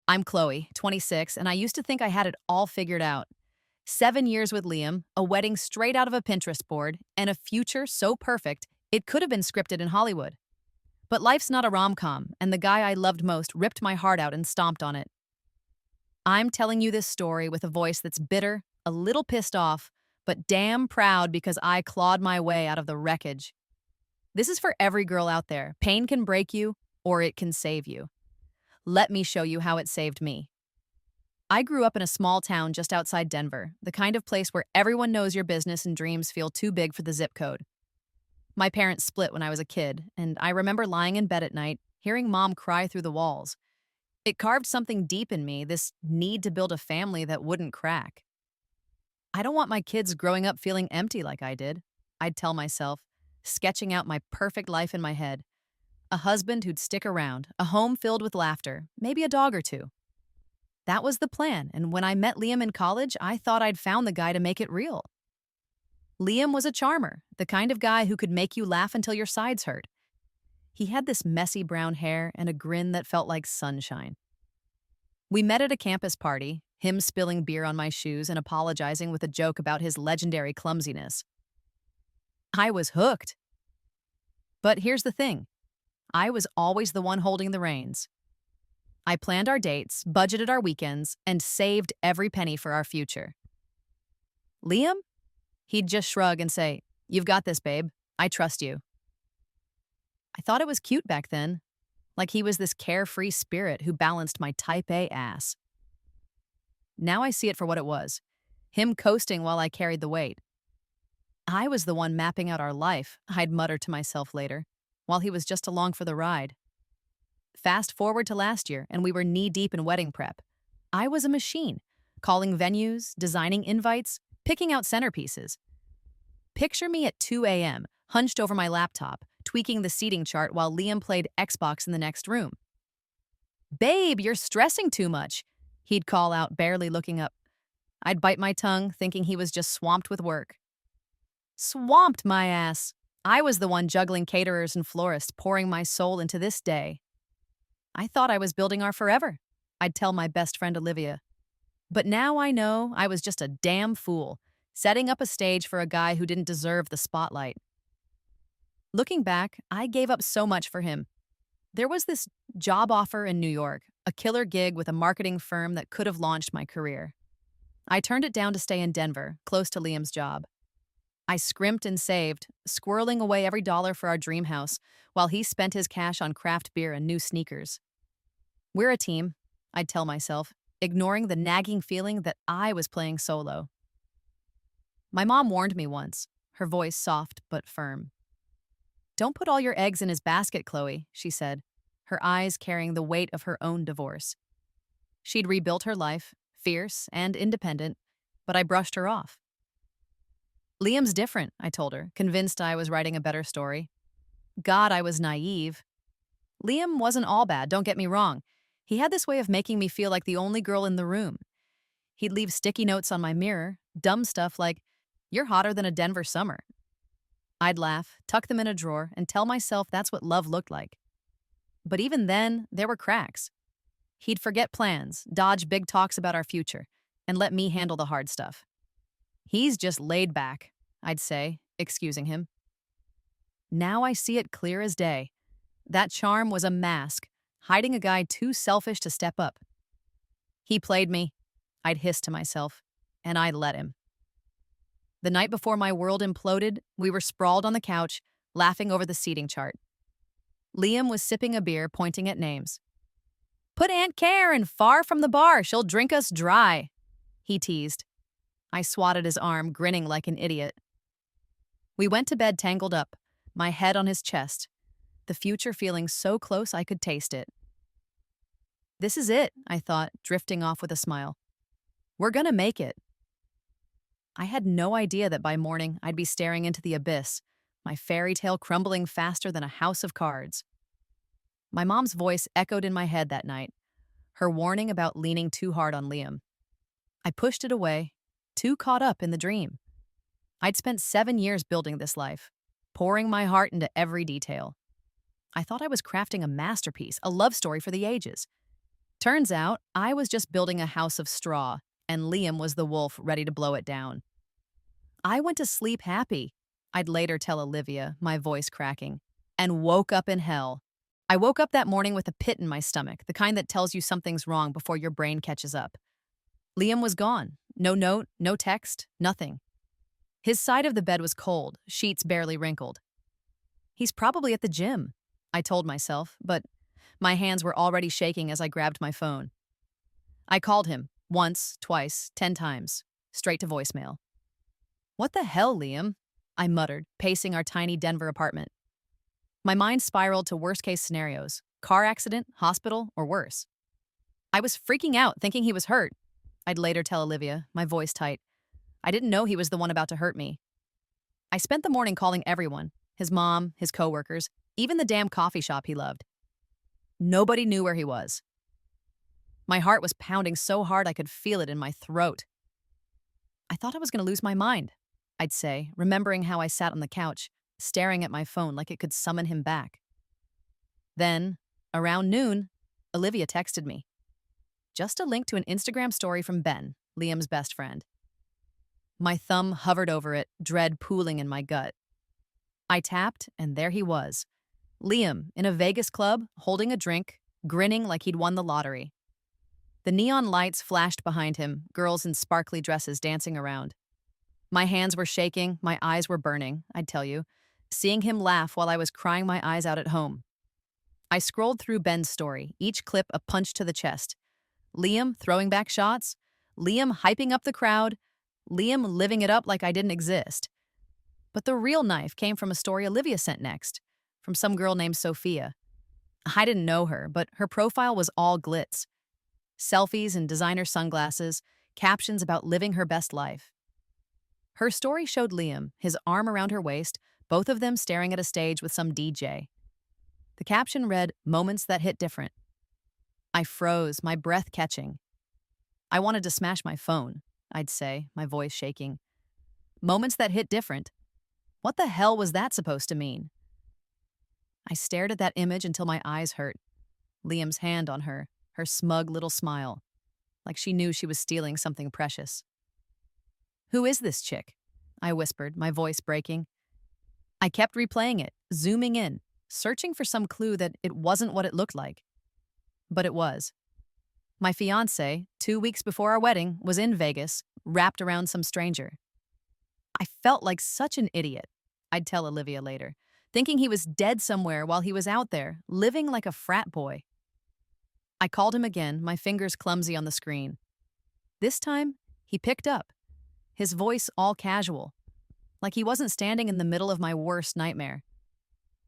I'm Chloe, 26, and I used to think I had it all figured out. 7 years with Liam, a wedding straight out of a Pinterest board, and a future so perfect it could have been scripted in Hollywood. But life's not a rom-com, and the guy I loved most ripped my heart out and stomped on it. I'm telling you this story with a voice that's bitter, a little pissed off, but damn proud because I clawed my way out of the wreckage. This is for every girl out there. Pain can break you, or it can save you. Let me show you how it saved me. I grew up in a small town just outside Denver, the kind of place where everyone knows your business and dreams feel too big for the zip code. My parents split when I was a kid, and I remember lying in bed at night, hearing mom cry through the walls. It carved something deep in me, this need to build a family that wouldn't crack. I don't want my kids growing up feeling empty like I did, I'd tell myself, sketching out my perfect life in my head. A husband who'd stick around, a home filled with laughter, maybe a dog or two. That was the plan, and when I met Liam in college, I thought I'd found the guy to make it real. Liam was a charmer, the kind of guy who could make you laugh until your sides hurt. He had this messy brown hair and a grin that felt like sunshine. We met at a campus party, him spilling beer on my shoes and apologizing with a joke about his legendary clumsiness. I was hooked. But here's the thing. I was always the one holding the reins. I planned our dates, budgeted our weekends, and saved every penny for our future. Liam? He'd just shrug and say, "You've got this, babe. I trust you." I thought it was cute back then, like he was this carefree spirit who balanced my type A ass. Now I see it for what it was, him coasting while I carried the weight. I was the one mapping out our life, I'd mutter to myself later, while he was just along for the ride. Fast forward to last year, and we were knee-deep in wedding prep. I was a machine, calling venues, designing invites, picking out centerpieces. Picture me at 2 a.m., hunched over my laptop, tweaking the seating chart while Liam played Xbox in the next room. "Babe, you're stressing too much," he'd call out, barely looking up. I'd bite my tongue, thinking he was just swamped with work. Swamped, my ass. I was the one juggling caterers and florists, pouring my soul into this day. I thought I was building our forever, I'd tell my best friend Olivia. But now I know I was just a damn fool, setting up a stage for a guy who didn't deserve the spotlight. Looking back, I gave up so much for him. There was this job offer in New York, a killer gig with a marketing firm that could have launched my career. I turned it down to stay in Denver, close to Liam's job. I scrimped and saved, squirreling away every dollar for our dream house, while he spent his cash on craft beer and new sneakers. We're a team, I'd tell myself, ignoring the nagging feeling that I was playing solo. My mom warned me once, her voice soft but firm. "Don't put all your eggs in his basket, Chloe," she said, her eyes carrying the weight of her own divorce. She'd rebuilt her life, fierce and independent, but I brushed her off. "Liam's different," I told her, convinced I was writing a better story. God, I was naive. Liam wasn't all bad, don't get me wrong. He had this way of making me feel like the only girl in the room. He'd leave sticky notes on my mirror, dumb stuff like, "You're hotter than a Denver summer." I'd laugh, tuck them in a drawer, and tell myself that's what love looked like. But even then, there were cracks. He'd forget plans, dodge big talks about our future, and let me handle the hard stuff. "He's just laid back," I'd say, excusing him. Now I see it clear as day. That charm was a mask, hiding a guy too selfish to step up. He played me, I'd hiss to myself, and I let him. The night before my world imploded, we were sprawled on the couch, laughing over the seating chart. Liam was sipping a beer, pointing at names. "Put Aunt Karen far from the bar, she'll drink us dry," he teased. I swatted his arm, grinning like an idiot. We went to bed tangled up, my head on his chest, the future feeling so close I could taste it. This is it, I thought, drifting off with a smile. We're gonna make it. I had no idea that by morning I'd be staring into the abyss, my fairy tale crumbling faster than a house of cards. My mom's voice echoed in my head that night, her warning about leaning too hard on Liam. I pushed it away, too caught up in the dream. I'd spent 7 years building this life, pouring my heart into every detail. I thought I was crafting a masterpiece, a love story for the ages. Turns out, I was just building a house of straw, and Liam was the wolf ready to blow it down. I went to sleep happy, I'd later tell Olivia, my voice cracking, and woke up in hell. I woke up that morning with a pit in my stomach, the kind that tells you something's wrong before your brain catches up. Liam was gone. No note, no text, nothing. His side of the bed was cold, sheets barely wrinkled. He's probably at the gym, I told myself, but my hands were already shaking as I grabbed my phone. I called him, once, twice, 10 times, straight to voicemail. What the hell, Liam? I muttered, pacing our tiny Denver apartment. My mind spiraled to worst-case scenarios: car accident, hospital, or worse. I was freaking out, thinking he was hurt. I'd later tell Olivia, my voice tight. I didn't know he was the one about to hurt me. I spent the morning calling everyone, his mom, his coworkers, even the damn coffee shop he loved. Nobody knew where he was. My heart was pounding so hard I could feel it in my throat. I thought I was going to lose my mind, I'd say, remembering how I sat on the couch, staring at my phone like it could summon him back. Then, around noon, Olivia texted me. Just a link to an Instagram story from Ben, Liam's best friend. My thumb hovered over it, dread pooling in my gut. I tapped, and there he was. Liam, in a Vegas club, holding a drink, grinning like he'd won the lottery. The neon lights flashed behind him, girls in sparkly dresses dancing around. My hands were shaking, my eyes were burning, I'd tell you, seeing him laugh while I was crying my eyes out at home. I scrolled through Ben's story, each clip a punch to the chest. Liam throwing back shots, Liam hyping up the crowd, Liam living it up like I didn't exist. But the real knife came from a story Olivia sent next, from some girl named Sophia. I didn't know her, but her profile was all glitz. Selfies and designer sunglasses, captions about living her best life. Her story showed Liam, his arm around her waist, both of them staring at a stage with some DJ. The caption read, "Moments that hit different." I froze, my breath catching. I wanted to smash my phone, I'd say, my voice shaking. Moments that hit different. What the hell was that supposed to mean? I stared at that image until my eyes hurt. Liam's hand on her smug little smile, like she knew she was stealing something precious. Who is this chick? I whispered, my voice breaking. I kept replaying it, zooming in, searching for some clue that it wasn't what it looked like. But it was. My fiancé, 2 weeks before our wedding, was in Vegas, wrapped around some stranger. I felt like such an idiot, I'd tell Olivia later, thinking he was dead somewhere while he was out there, living like a frat boy. I called him again, my fingers clumsy on the screen. This time, he picked up, his voice all casual, like he wasn't standing in the middle of my worst nightmare.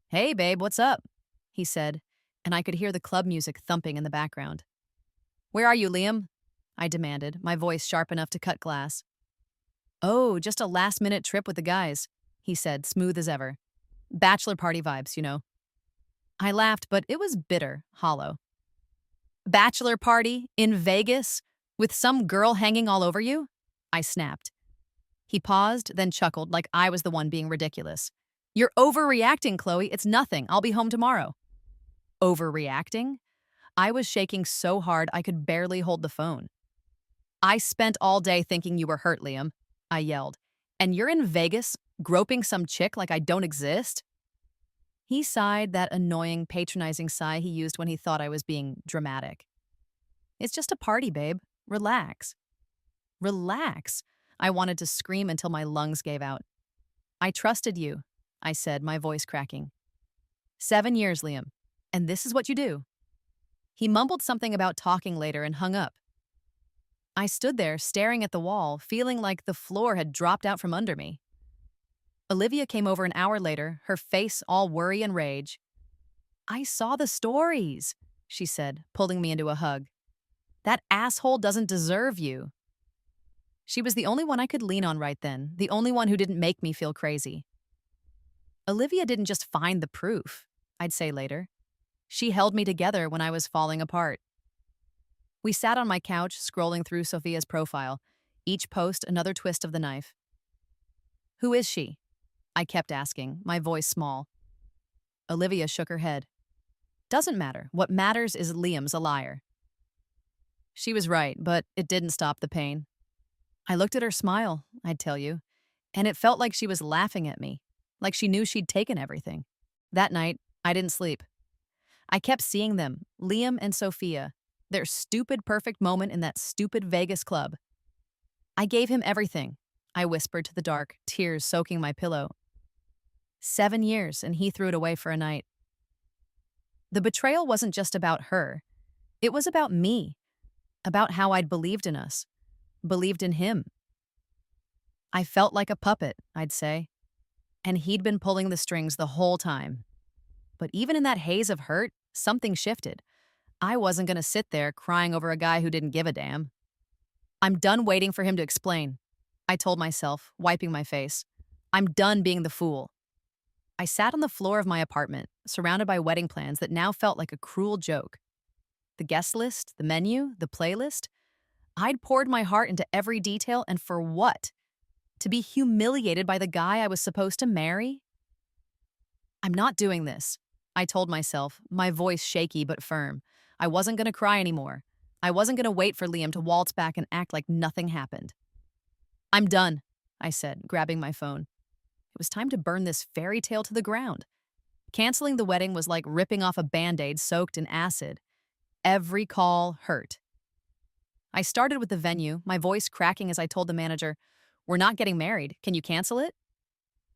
"Hey, babe, what's up?" he said, and I could hear the club music thumping in the background. "Where are you, Liam?" I demanded, my voice sharp enough to cut glass. "Oh, just a last-minute trip with the guys," he said, smooth as ever. "Bachelor party vibes, you know." I laughed, but it was bitter, hollow. "Bachelor party? In Vegas? With some girl hanging all over you?" I snapped. He paused, then chuckled like I was the one being ridiculous. "You're overreacting, Chloe. It's nothing. I'll be home tomorrow." Overreacting? I was shaking so hard I could barely hold the phone. "I spent all day thinking you were hurt, Liam," I yelled. "And you're in Vegas, groping some chick like I don't exist?" He sighed, that annoying, patronizing sigh he used when he thought I was being dramatic. "It's just a party, babe. Relax." Relax? I wanted to scream until my lungs gave out. "I trusted you," I said, my voice cracking. 7 years, Liam. And this is what you do." He mumbled something about talking later and hung up. I stood there, staring at the wall, feeling like the floor had dropped out from under me. Olivia came over an hour later, her face all worry and rage. "I saw the stories," she said, pulling me into a hug. "That asshole doesn't deserve you." She was the only one I could lean on right then, the only one who didn't make me feel crazy. Olivia didn't just find the proof, I'd say later. She held me together when I was falling apart. We sat on my couch, scrolling through Sophia's profile, each post another twist of the knife. "Who is she?" I kept asking, my voice small. Olivia shook her head. "Doesn't matter. What matters is Liam's a liar." She was right, but it didn't stop the pain. I looked at her smile, I'd tell you, and it felt like she was laughing at me, like she knew she'd taken everything. That night, I didn't sleep. I kept seeing them, Liam and Sophia, their stupid perfect moment in that stupid Vegas club. I gave him everything, I whispered to the dark, tears soaking my pillow. 7 years, and he threw it away for a night. The betrayal wasn't just about her. It was about me, about how I'd believed in us, believed in him. I felt like a puppet, I'd say, and he'd been pulling the strings the whole time. But even in that haze of hurt, something shifted. I wasn't going to sit there crying over a guy who didn't give a damn. I'm done waiting for him to explain, I told myself, wiping my face. I'm done being the fool. I sat on the floor of my apartment, surrounded by wedding plans that now felt like a cruel joke. The guest list, the menu, the playlist. I'd poured my heart into every detail, and for what? To be humiliated by the guy I was supposed to marry? I'm not doing this, I told myself, my voice shaky but firm. I wasn't going to cry anymore. I wasn't going to wait for Liam to waltz back and act like nothing happened. I'm done, I said, grabbing my phone. It was time to burn this fairy tale to the ground. Canceling the wedding was like ripping off a Band-Aid soaked in acid. Every call hurt. I started with the venue, my voice cracking as I told the manager, "We're not getting married. Can you cancel it?"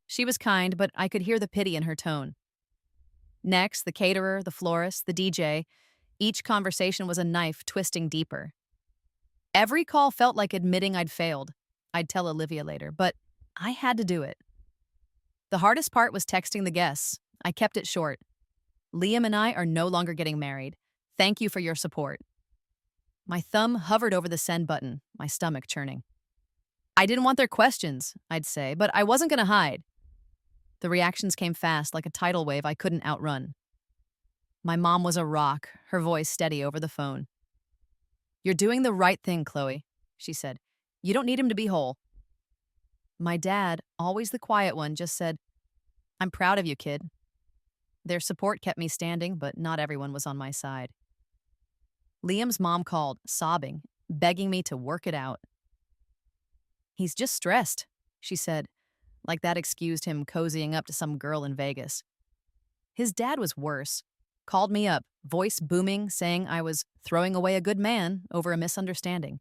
She was kind, but I could hear the pity in her tone. Next, the caterer, the florist, the DJ. Each conversation was a knife twisting deeper. Every call felt like admitting I'd failed. I'd tell Olivia later, but I had to do it. The hardest part was texting the guests. I kept it short. Liam and I are no longer getting married. Thank you for your support. My thumb hovered over the send button, my stomach churning. I didn't want their questions, I'd say, but I wasn't going to hide. The reactions came fast, like a tidal wave I couldn't outrun. My mom was a rock, her voice steady over the phone. "You're doing the right thing, Chloe," she said. "You don't need him to be whole." My dad, always the quiet one, just said, "I'm proud of you, kid." Their support kept me standing, but not everyone was on my side. Liam's mom called, sobbing, begging me to work it out. "He's just stressed," she said, like that excused him cozying up to some girl in Vegas. His dad was worse. Called me up, voice booming, saying I was throwing away a good man over a misunderstanding.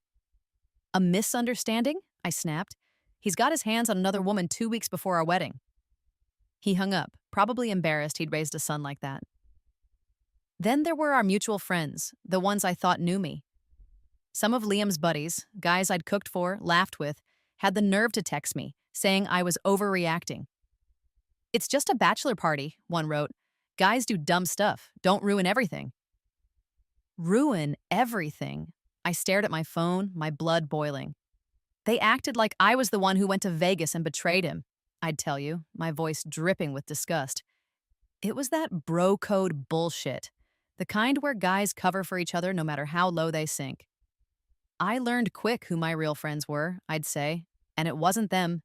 "A misunderstanding?" I snapped. "He's got his hands on another woman 2 weeks before our wedding." He hung up, probably embarrassed he'd raised a son like that. Then there were our mutual friends, the ones I thought knew me. Some of Liam's buddies, guys I'd cooked for, laughed with, had the nerve to text me, saying I was overreacting. "It's just a bachelor party," one wrote. "Guys do dumb stuff. Don't ruin everything." Ruin everything? I stared at my phone, my blood boiling. They acted like I was the one who went to Vegas and betrayed him, I'd tell you, my voice dripping with disgust. It was that bro code bullshit, the kind where guys cover for each other no matter how low they sink. I learned quick who my real friends were, I'd say, and it wasn't them.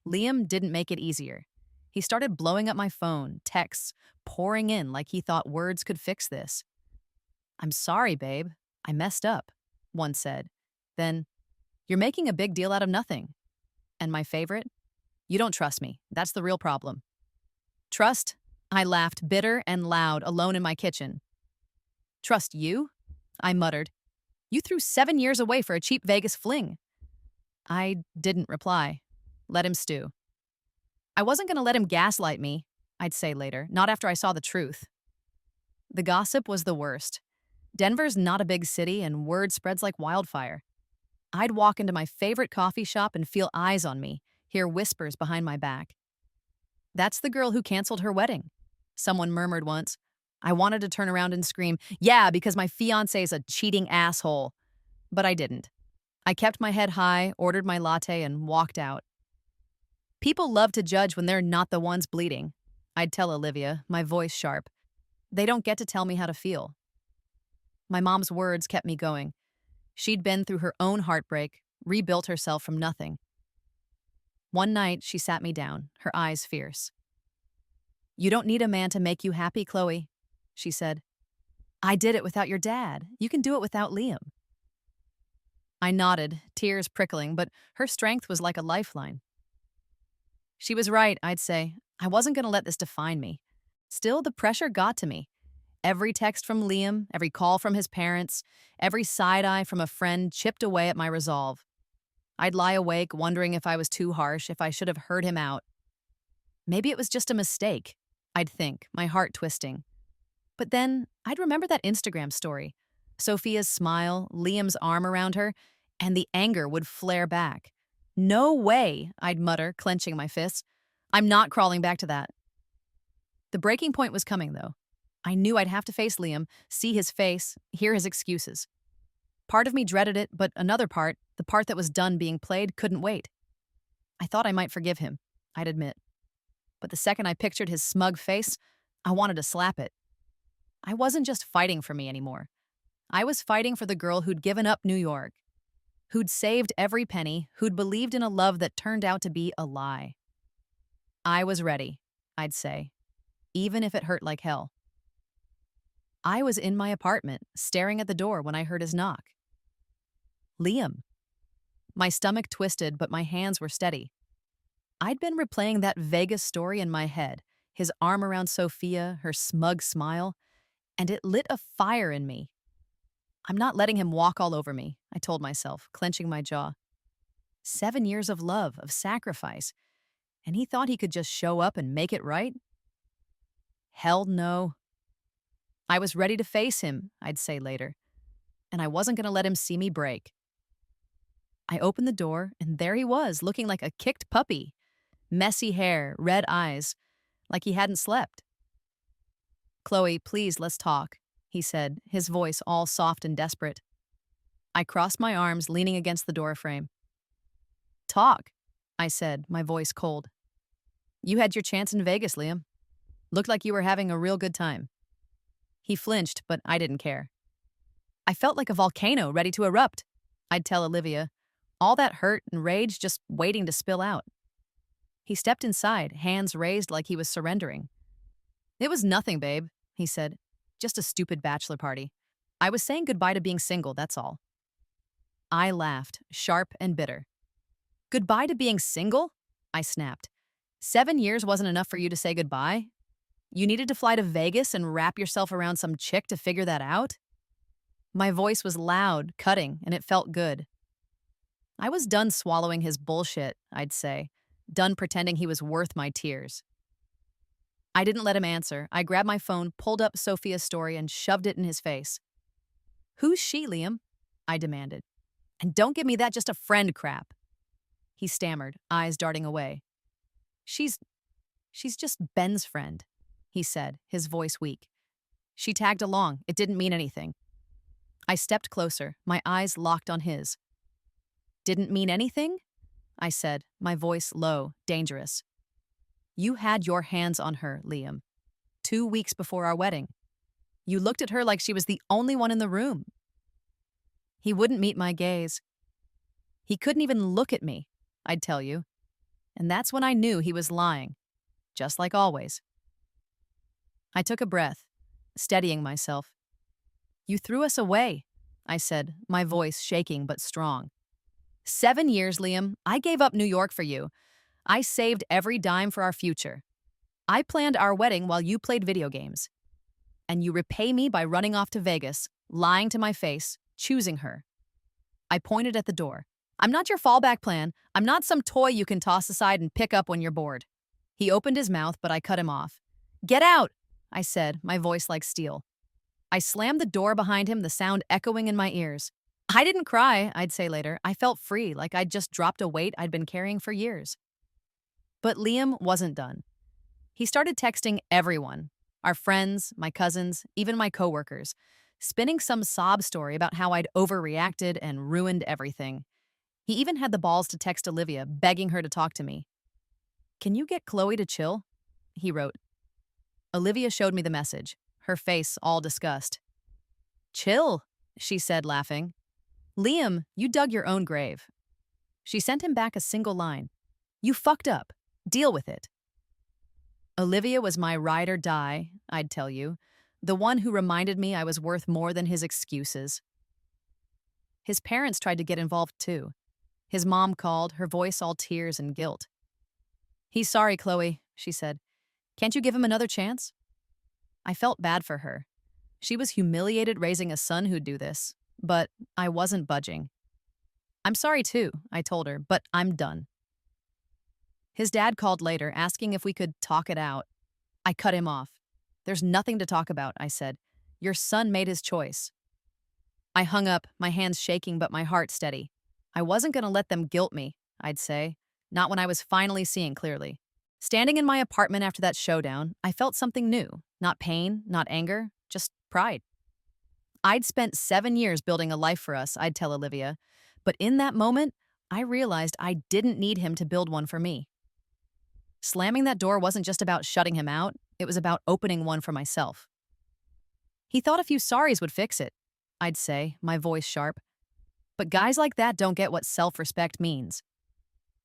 Liam didn't make it easier. He started blowing up my phone, texts, pouring in like he thought words could fix this. "I'm sorry, babe. I messed up," one said. Then, "You're making a big deal out of nothing." And my favorite, "You don't trust me. That's the real problem." "Trust?" I laughed, bitter and loud, alone in my kitchen. "Trust you?" I muttered. "You threw 7 years away for a cheap Vegas fling." I didn't reply. Let him stew. I wasn't going to let him gaslight me, I'd say later, not after I saw the truth. The gossip was the worst. Denver's not a big city, and word spreads like wildfire. I'd walk into my favorite coffee shop and feel eyes on me, hear whispers behind my back. "That's the girl who canceled her wedding," someone murmured once. I wanted to turn around and scream, "Yeah, because my fiancé's a cheating asshole." But I didn't. I kept my head high, ordered my latte, and walked out. People love to judge when they're not the ones bleeding, I'd tell Olivia, my voice sharp. They don't get to tell me how to feel. My mom's words kept me going. She'd been through her own heartbreak, rebuilt herself from nothing. One night, she sat me down, her eyes fierce. "You don't need a man to make you happy, Chloe," she said. "I did it without your dad. You can do it without Liam." I nodded, tears prickling, but her strength was like a lifeline. She was right, I'd say. I wasn't going to let this define me. Still, the pressure got to me. Every text from Liam, every call from his parents, every side eye from a friend chipped away at my resolve. I'd lie awake wondering if I was too harsh, if I should have heard him out. Maybe it was just a mistake, I'd think, my heart twisting. But then I'd remember that Instagram story. Sophia's smile, Liam's arm around her, and the anger would flare back. No way, I'd mutter, clenching my fists. I'm not crawling back to that. The breaking point was coming, though. I knew I'd have to face Liam, see his face, hear his excuses. Part of me dreaded it, but another part, the part that was done being played, couldn't wait. I thought I might forgive him, I'd admit. But the second I pictured his smug face, I wanted to slap it. I wasn't just fighting for me anymore. I was fighting for the girl who'd given up New York, who'd saved every penny, who'd believed in a love that turned out to be a lie. I was ready, I'd say, even if it hurt like hell. I was in my apartment, staring at the door when I heard his knock. Liam. My stomach twisted, but my hands were steady. I'd been replaying that Vegas story in my head, his arm around Sophia, her smug smile, and it lit a fire in me. I'm not letting him walk all over me, I told myself, clenching my jaw. 7 years of love, of sacrifice, and he thought he could just show up and make it right? Hell no. I was ready to face him, I'd say later, and I wasn't going to let him see me break. I opened the door, and there he was, looking like a kicked puppy. Messy hair, red eyes, like he hadn't slept. "Chloe, please, let's talk," he said, his voice all soft and desperate. I crossed my arms, leaning against the doorframe. "Talk," I said, my voice cold. "You had your chance in Vegas, Liam. Looked like you were having a real good time." He flinched, but I didn't care. I felt like a volcano ready to erupt, I'd tell Olivia. All that hurt and rage just waiting to spill out. He stepped inside, hands raised like he was surrendering. "It was nothing, babe," he said. "Just a stupid bachelor party. I was saying goodbye to being single, that's all." I laughed, sharp and bitter. "Goodbye to being single?" I snapped. 7 years wasn't enough for you to say goodbye? You needed to fly to Vegas and wrap yourself around some chick to figure that out? My voice was loud, cutting, and it felt good. I was done swallowing his bullshit, I'd say, done pretending he was worth my tears. I didn't let him answer. I grabbed my phone, pulled up Sophia's story, and shoved it in his face. "Who's she, Liam?" I demanded. "And don't give me that just a friend crap." He stammered, eyes darting away. She's just Ben's friend," he said, his voice weak. "She tagged along. It didn't mean anything." I stepped closer, my eyes locked on his. "Didn't mean anything?" I said, my voice low, dangerous. "You had your hands on her, Liam. 2 weeks before our wedding. You looked at her like she was the only one in the room." He wouldn't meet my gaze. He couldn't even look at me, I'd tell you. And that's when I knew he was lying, just like always. I took a breath, steadying myself. "You threw us away," I said, my voice shaking but strong. 7 years, Liam. I gave up New York for you. I saved every dime for our future. I planned our wedding while you played video games. And you repay me by running off to Vegas, lying to my face, choosing her." I pointed at the door. "I'm not your fallback plan. I'm not some toy you can toss aside and pick up when you're bored." He opened his mouth, but I cut him off. "Get out," I said, my voice like steel. I slammed the door behind him, the sound echoing in my ears. I didn't cry, I'd say later. I felt free, like I'd just dropped a weight I'd been carrying for years. But Liam wasn't done. He started texting everyone, our friends, my cousins, even my coworkers, spinning some sob story about how I'd overreacted and ruined everything. He even had the balls to text Olivia, begging her to talk to me. "Can you get Chloe to chill?" he wrote. Olivia showed me the message, her face all disgust. "Chill," she said, laughing. "Liam, you dug your own grave." She sent him back a single line. "You fucked up. Deal with it." Olivia was my ride or die, I'd tell you, the one who reminded me I was worth more than his excuses. His parents tried to get involved too. His mom called, her voice all tears and guilt. "He's sorry, Chloe," she said. "Can't you give him another chance?" I felt bad for her. She was humiliated raising a son who'd do this, but I wasn't budging. "I'm sorry too," I told her, "but I'm done." His dad called later, asking if we could talk it out. I cut him off. "There's nothing to talk about," I said. "Your son made his choice." I hung up, my hands shaking but my heart steady. I wasn't going to let them guilt me, I'd say, not when I was finally seeing clearly. Standing in my apartment after that showdown, I felt something new. Not pain, not anger, just pride. I'd spent 7 years building a life for us, I'd tell Olivia. But in that moment, I realized I didn't need him to build one for me. Slamming that door wasn't just about shutting him out, it was about opening one for myself. He thought a few sorries would fix it, I'd say, my voice sharp. But guys like that don't get what self-respect means.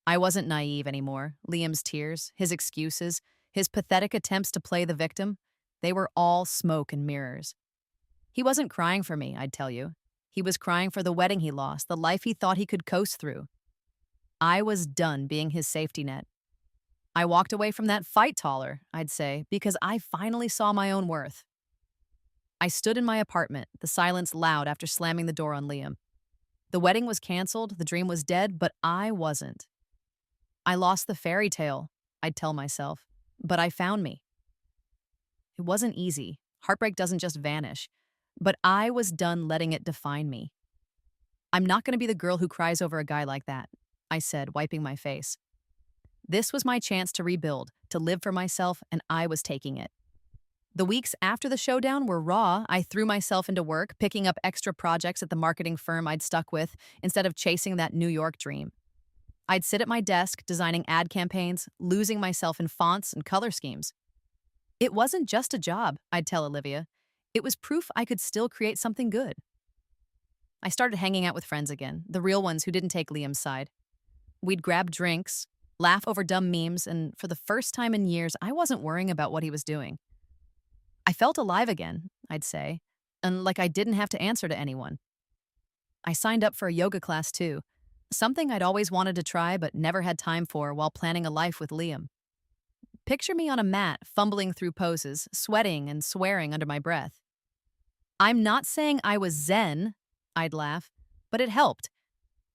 I wasn't naive anymore. Liam's tears, his excuses, his pathetic attempts to play the victim, they were all smoke and mirrors. He wasn't crying for me, I'd tell you. He was crying for the wedding he lost, the life he thought he could coast through. I was done being his safety net. I walked away from that fight taller, I'd say, because I finally saw my own worth. I stood in my apartment, the silence loud after slamming the door on Liam. The wedding was canceled, the dream was dead, but I wasn't. I lost the fairy tale, I'd tell myself, but I found me. It wasn't easy. Heartbreak doesn't just vanish, but I was done letting it define me. "I'm not going to be the girl who cries over a guy like that," I said, wiping my face. This was my chance to rebuild, to live for myself, and I was taking it. The weeks after the showdown were raw. I threw myself into work, picking up extra projects at the marketing firm I'd stuck with instead of chasing that New York dream. I'd sit at my desk, designing ad campaigns, losing myself in fonts and color schemes. It wasn't just a job, I'd tell Olivia. It was proof I could still create something good. I started hanging out with friends again, the real ones who didn't take Liam's side. We'd grab drinks, laugh over dumb memes, and for the first time in years, I wasn't worrying about what he was doing. I felt alive again, I'd say, and like I didn't have to answer to anyone. I signed up for a yoga class too, something I'd always wanted to try but never had time for while planning a life with Liam. Picture me on a mat, fumbling through poses, sweating and swearing under my breath. I'm not saying I was zen, I'd laugh, but it helped.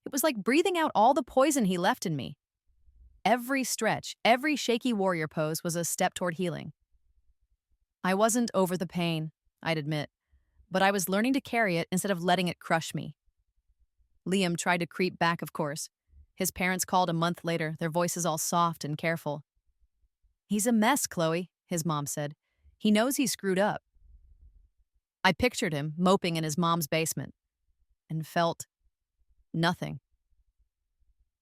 It was like breathing out all the poison he left in me. Every stretch, every shaky warrior pose was a step toward healing. I wasn't over the pain, I'd admit, but I was learning to carry it instead of letting it crush me. Liam tried to creep back, of course. His parents called a month later, their voices all soft and careful. "He's a mess, Chloe," his mom said. "He knows he screwed up." I pictured him moping in his mom's basement and felt nothing.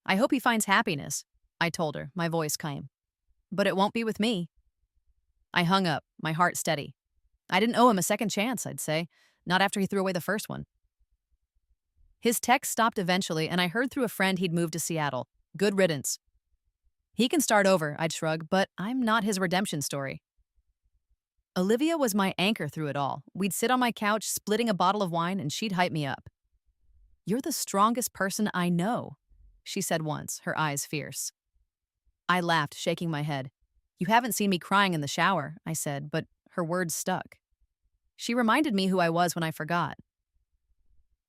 "I hope he finds happiness," I told her, my voice calm. "But it won't be with me." I hung up, my heart steady. I didn't owe him a second chance, I'd say, not after he threw away the first one. His text stopped eventually, and I heard through a friend he'd moved to Seattle. Good riddance. He can start over, I'd shrug, but I'm not his redemption story. Olivia was my anchor through it all. We'd sit on my couch, splitting a bottle of wine, and she'd hype me up. "You're the strongest person I know," she said once, her eyes fierce. I laughed, shaking my head. "You haven't seen me crying in the shower," I said, but her words stuck. She reminded me who I was when I forgot.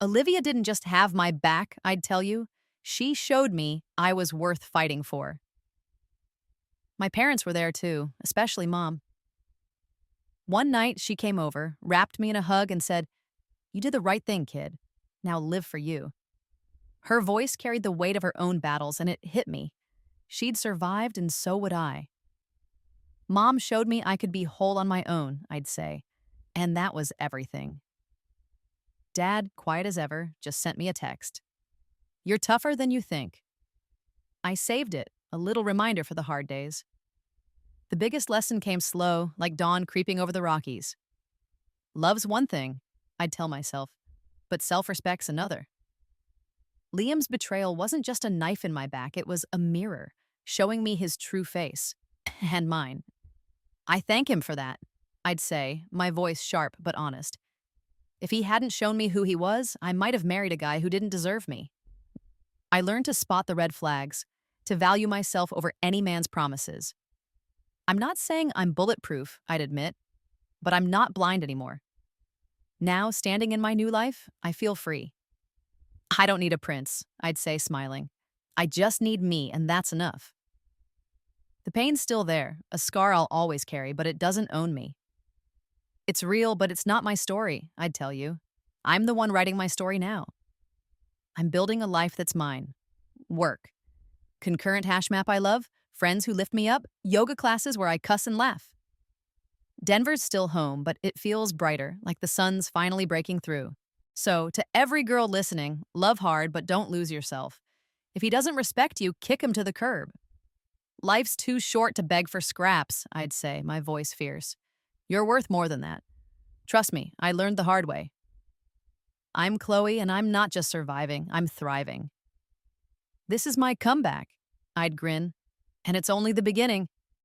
Olivia didn't just have my back, I'd tell you. She showed me I was worth fighting for. My parents were there too, especially Mom. One night, she came over, wrapped me in a hug, and said, "You did the right thing, kid. Now live for you." Her voice carried the weight of her own battles, and it hit me. She'd survived, and so would I. Mom showed me I could be whole on my own, I'd say, and that was everything. Dad, quiet as ever, just sent me a text. "You're tougher than you think." I saved it, a little reminder for the hard days. The biggest lesson came slow, like dawn creeping over the Rockies. Love's one thing, I'd tell myself, but self-respect's another. Liam's betrayal wasn't just a knife in my back, it was a mirror, showing me his true face. And mine. I thank him for that, I'd say, my voice sharp but honest. If he hadn't shown me who he was, I might have married a guy who didn't deserve me. I learned to spot the red flags, to value myself over any man's promises. I'm not saying I'm bulletproof, I'd admit, but I'm not blind anymore. Now, standing in my new life, I feel free. I don't need a prince, I'd say, smiling. I just need me, and that's enough. The pain's still there, a scar I'll always carry, but it doesn't own me. It's real, but it's not my story, I'd tell you. I'm the one writing my story now. I'm building a life that's mine. Work. Concurrent hash map I love, friends who lift me up, yoga classes where I cuss and laugh. Denver's still home, but it feels brighter, like the sun's finally breaking through. So, to every girl listening, love hard, but don't lose yourself. If he doesn't respect you, kick him to the curb. Life's too short to beg for scraps, I'd say, my voice fierce. You're worth more than that. Trust me, I learned the hard way. I'm Chloe, and I'm not just surviving, I'm thriving. This is my comeback, I'd grin. And it's only the beginning.